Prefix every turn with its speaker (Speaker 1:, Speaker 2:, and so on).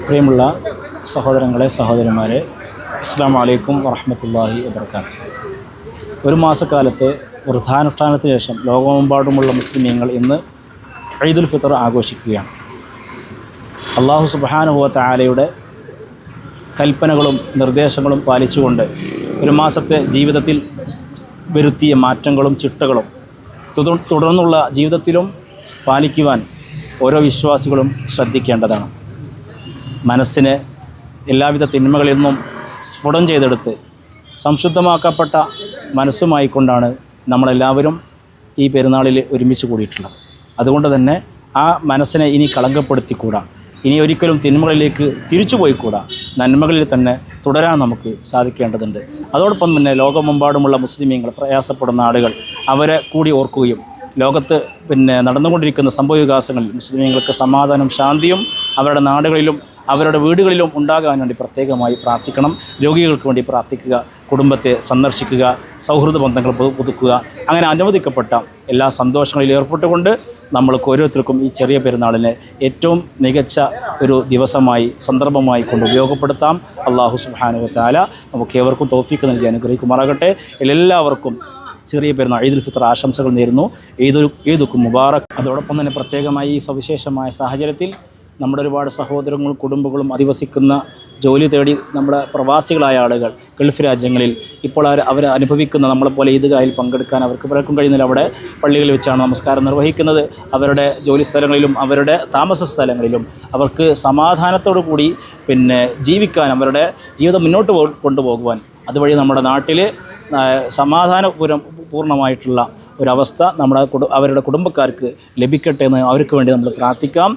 Speaker 1: പ്രിയമുള്ള സഹോദരങ്ങളെ, സഹോദരന്മാരെ, അസ്സലാമു അലൈക്കും വറഹ്മത്തുള്ളാഹി വബറകാതുഹു. ഒരു മാസക്കാലത്തെ വൃദ്ധാനുഷ്ഠാനത്തിന് ശേഷം ലോകമെമ്പാടുമുള്ള മുസ്ലിമീങ്ങൾ ഇന്ന് ഈദുൽ ഫിത്ർ ആഘോഷിക്കുകയാണ്. അല്ലാഹു സുബ്ഹാനഹു വ തആലയുടെ കൽപ്പനകളും നിർദ്ദേശങ്ങളും പാലിച്ചുകൊണ്ട് ഒരു മാസത്തെ ജീവിതത്തിൽ വരുത്തിയ മാറ്റങ്ങളും ചിട്ടകളും തുടർന്നുള്ള ജീവിതത്തിലും പാലിക്കുവാൻ ഓരോ വിശ്വാസികളും ശ്രദ്ധിക്കേണ്ടതാണ്. മനസ്സിനെ എല്ലാവിധ തിന്മകളിൽ നിന്നും സ്ഫുടം ചെയ്തെടുത്ത് സംശുദ്ധമാക്കപ്പെട്ട മനസ്സുമായി കൊണ്ടാണ് നമ്മളെല്ലാവരും ഈ പെരുന്നാളിൽ ഒരുമിച്ച് കൂടിയിട്ടുള്ളത്. അതുകൊണ്ട് തന്നെ ആ മനസ്സിനെ ഇനി കളങ്കപ്പെടുത്തിക്കൂടാ, ഇനി ഒരിക്കലും തിന്മകളിലേക്ക് തിരിച്ചു പോയിക്കൂടാ, നന്മകളിൽ തന്നെ തുടരാൻ നമുക്ക് സാധിക്കേണ്ടതുണ്ട്. അതോടൊപ്പം തന്നെ ലോകമെമ്പാടുമുള്ള മുസ്ലിമീങ്ങൾ, പ്രയാസപ്പെടുന്ന ആളുകൾ, അവരെ കൂടി ഓർക്കുകയും ലോകത്ത് നടന്നുകൊണ്ടിരിക്കുന്ന സംഭവവികാസങ്ങളിൽ മുസ്ലിമീങ്ങൾക്ക് സമാധാനം, ശാന്തിയും അവരുടെ നാടുകളിലും അവരുടെ വീടുകളിലും ഉണ്ടാകാൻ വേണ്ടി പ്രത്യേകമായി പ്രാർത്ഥിക്കണം. രോഗികൾക്ക് വേണ്ടി പ്രാർത്ഥിക്കുക, കുടുംബത്തെ സന്ദർശിക്കുക, സൗഹൃദ ബന്ധങ്ങൾ പുതുക്കുക. അങ്ങനെ അനുവദിക്കപ്പെട്ട എല്ലാ സന്തോഷങ്ങളിലും ഏർപ്പെട്ടുകൊണ്ട് നമ്മൾക്ക് ഓരോരുത്തർക്കും ഈ ചെറിയ പെരുന്നാളിനെ ഏറ്റവും മികച്ച ഒരു ദിവസമായി, സന്ദർഭമായി കൊണ്ട് ഉപയോഗപ്പെടുത്താം. അല്ലാഹു സുബ്ഹാനഹു വ തആല നമുക്ക് ഏവർക്കും തൗഫീഖ് നൽകി അനുഗ്രഹിക്കുമാറാകട്ടെ. എല്ലാവർക്കും ചെറിയ പെരുന്നാൾ ഈദുൽ ഫിത്ർ ആശംസകൾ നേരുന്നു. ഈദുക്കും മുബാറക്. അതോടൊപ്പം തന്നെ പ്രത്യേകമായി ഈ സവിശേഷമായ സാഹചര്യത്തിൽ നമ്മുടെ ഒരുപാട് സഹോദരങ്ങളും കുടുംബങ്ങളും അധിവസിക്കുന്ന, ജോലി തേടി നമ്മുടെ പ്രവാസികളായ ആളുകൾ ഗൾഫ് രാജ്യങ്ങളിൽ ഇപ്പോൾ അവർ അനുഭവിക്കുന്ന, നമ്മളെപ്പോലെ ഈദ്ഗാഹിൽ പങ്കെടുക്കാൻ അവർക്ക് പലർക്കും കഴിയുന്നില്ല. അവിടെ പള്ളികളിൽ വെച്ചാണ് നമസ്കാരം നിർവഹിക്കുന്നത്. അവരുടെ ജോലി സ്ഥലങ്ങളിലും അവരുടെ താമസ സ്ഥലങ്ങളിലും അവർക്ക് സമാധാനത്തോടു കൂടി ജീവിക്കാൻ, അവരുടെ ജീവിതം മുന്നോട്ട് കൊണ്ടുപോകുവാൻ, അതുവഴി നമ്മുടെ നാട്ടിൽ സമാധാനപൂർണ്ണമായിട്ടുള്ള ഒരവസ്ഥ അവരുടെ കുടുംബക്കാർക്ക് ലഭിക്കട്ടെ എന്ന് അവർക്ക് വേണ്ടി നമ്മൾ പ്രാർത്ഥിക്കാം.